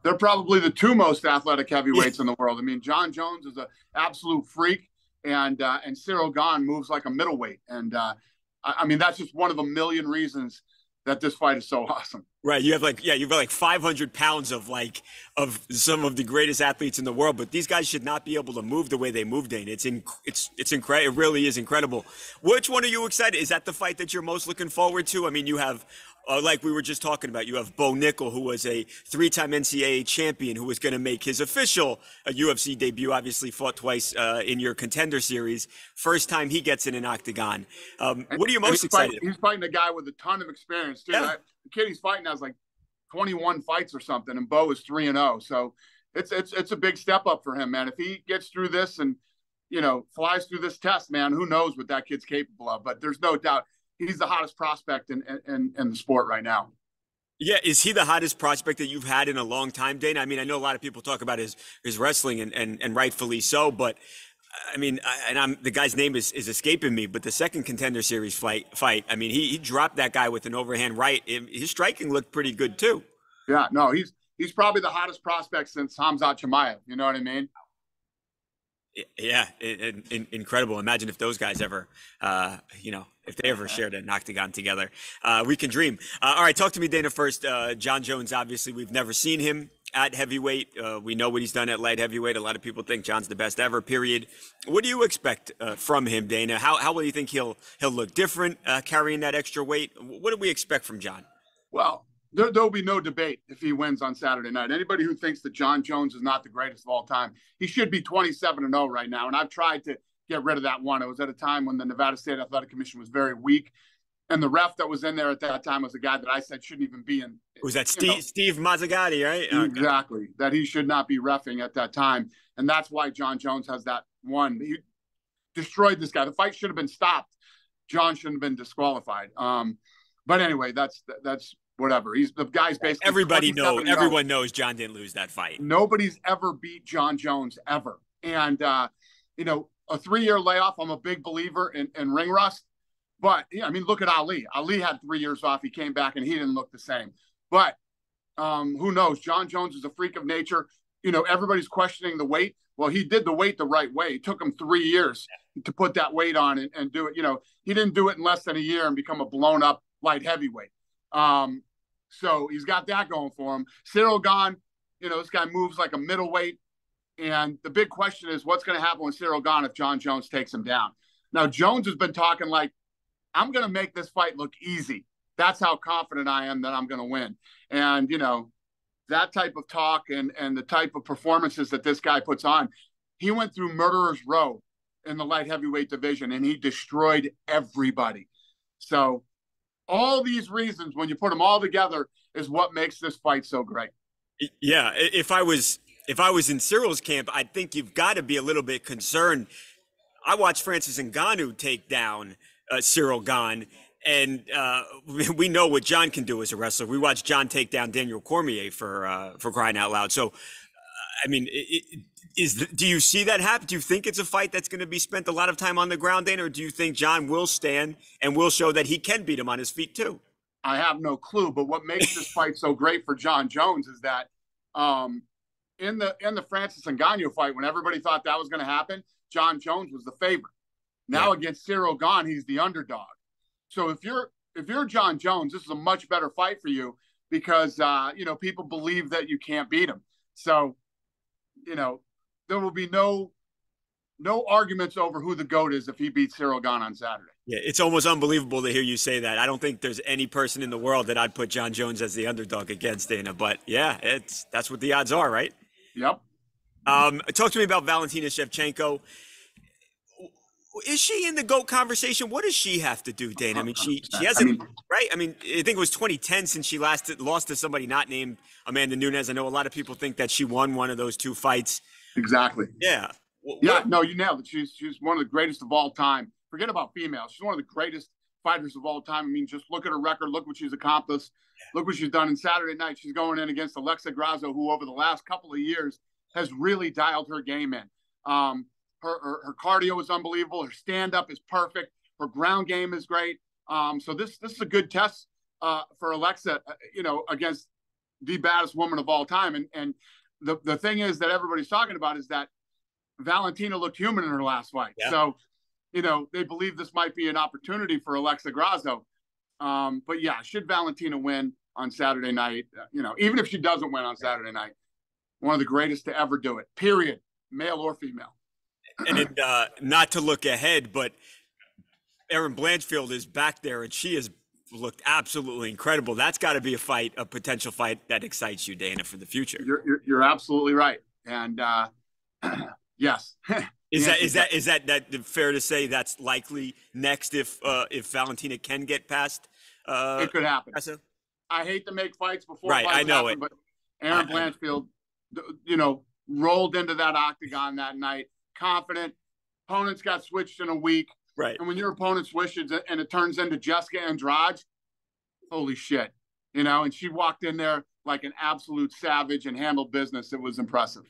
They're probably the two most athletic heavyweights in the world. I mean, John Jones is an absolute freak, and Ciryl Gane moves like a middleweight. And I mean, that's just one of a million reasons that this fight is so awesome. Right. You have like, yeah, you've got like 500 pounds of of some of the greatest athletes in the world, but these guys should not be able to move the way they move, Dane. It's incredible. It really is incredible. Which one are you excited? Is that the fight that you're most looking forward to? I mean, you have, like we were just talking about, you have Bo Nickel, who was a three-time NCAA champion, who was going to make his official UFC debut. Obviously, fought twice in your Contender Series. First time he gets in an octagon. What are you most excited about? He's fighting a guy with a ton of experience, too. Yeah. The kid he's fighting has like 21 fights or something, and Bo is 3-0. So it's a big step up for him, man. If he gets through this and flies through this test, man, who knows what that kid's capable of? But there's no doubt he's the hottest prospect in the sport right now. Yeah, is he the hottest prospect that you've had in a long time, Dana? I mean, I know a lot of people talk about his wrestling and rightfully so, but I mean, the guy's name is escaping me, but the second Contender Series fight, I mean, he dropped that guy with an overhand right. His striking looked pretty good too. Yeah, no, he's probably the hottest prospect since Hamzat Chimaev. You know what I mean? Yeah, incredible. Imagine if those guys ever, if they ever shared an octagon together. We can dream. All right, talk to me, Dana, first. John Jones, obviously, we've never seen him at heavyweight. We know what he's done at light heavyweight. A lot of people think John's the best ever, period. What do you expect from him, Dana? How will you think he'll look different carrying that extra weight? What do we expect from John? Well, there'll be no debate if he wins on Saturday night. Anybody who thinks that John Jones is not the greatest of all time, he should be 27-0 right now. And I've tried to get rid of that one. It was at a time when the Nevada State Athletic Commission was very weak. And the ref that was in there at that time was a guy that I said shouldn't even be in. Was that Steve Mazzagatti, right? Exactly. Okay. That he should not be reffing at that time. And that's why John Jones has that one. He destroyed this guy. The fight should have been stopped. John shouldn't have been disqualified. But anyway, that's whatever. He's the guy's basically everyone knows John didn't lose that fight. Nobody's ever beat John Jones ever. And a 3-year layoff, I'm a big believer in ring rust. But yeah, I mean, look at Ali. Ali had 3 years off. He came back and he didn't look the same. But who knows? John Jones is a freak of nature. Everybody's questioning the weight. Well, he did the weight the right way. It took him 3 years to put that weight on and do it. He didn't do it in less than a year and become a blown up light heavyweight. So he's got that going for him. Ciryl Gane, this guy moves like a middleweight. And the big question is what's going to happen with Ciryl Gane if John Jones takes him down? Now, Jones has been talking like, I'm going to make this fight look easy. That's how confident I am that I'm going to win. And, that type of talk and the type of performances that this guy puts on, he went through murderer's row in the light heavyweight division and he destroyed everybody. So all these reasons, when you put them all together, is what makes this fight so great. Yeah. If I was in Cyryl's camp, I think you've got to be a little bit concerned. I watched Francis Ngannou take down Ciryl Gane, and we know what John can do as a wrestler. We watched John take down Daniel Cormier for crying out loud. So, I mean, do you see that happen? Do you think it's a fight that's going to be spent a lot of time on the ground, Dana, or do you think John will stand and will show that he can beat him on his feet too? I have no clue, but what makes this fight so great for John Jones is that in the Francis Ngannou fight, when everybody thought that was going to happen, John Jones was the favorite. Now against Ciryl Gane, he's the underdog. So if you're John Jones, this is a much better fight for you because people believe that you can't beat him. So there will be no arguments over who the GOAT is if he beats Ciryl Gane on Saturday. Yeah, it's almost unbelievable to hear you say that. I don't think there's any person in the world that I'd put John Jones as the underdog against, Dana. But yeah, that's what the odds are, right? Yep. Talk to me about Valentina Shevchenko. Is she in the GOAT conversation? What does she have to do, Dana? I mean, she hasn't, right? I mean, I think it was 2010 since she lost to somebody not named Amanda Nunes. I know a lot of people think that she won one of those two fights. Exactly. Yeah. No, you nailed it. She's one of the greatest of all time. Forget about females. She's one of the greatest fighters of all time. I mean, just look at her record. Look what she's accomplished. Look what she's done. And Saturday night, she's going in against Alexa Grasso, who over the last couple of years has really dialed her game in. Her cardio is unbelievable. Her stand-up is perfect. Her ground game is great. So this is a good test for Alexa, against the baddest woman of all time. And the thing is that everybody's talking about is that Valentina looked human in her last fight. Yeah. So, they believe this might be an opportunity for Alexa Grasso. But yeah, should Valentina win on Saturday night, even if she doesn't win on Saturday night, one of the greatest to ever do it, period, male or female. And not to look ahead, but Erin Blanchfield is back there, and she has looked absolutely incredible. That's got to be a potential fight that excites you, Dana, for the future. You're absolutely right. And yes. Is that fair to say that's likely next if Valentina can get past? It could happen. I hate to make fights before right. Fights I know happen, it. But Erin Blanchfield, rolled into that octagon that night, confident. Opponents got switched in a week. Right. And when your opponent switches and it turns into Jessica Andrade, holy shit. And she walked in there like an absolute savage and handled business. It was impressive.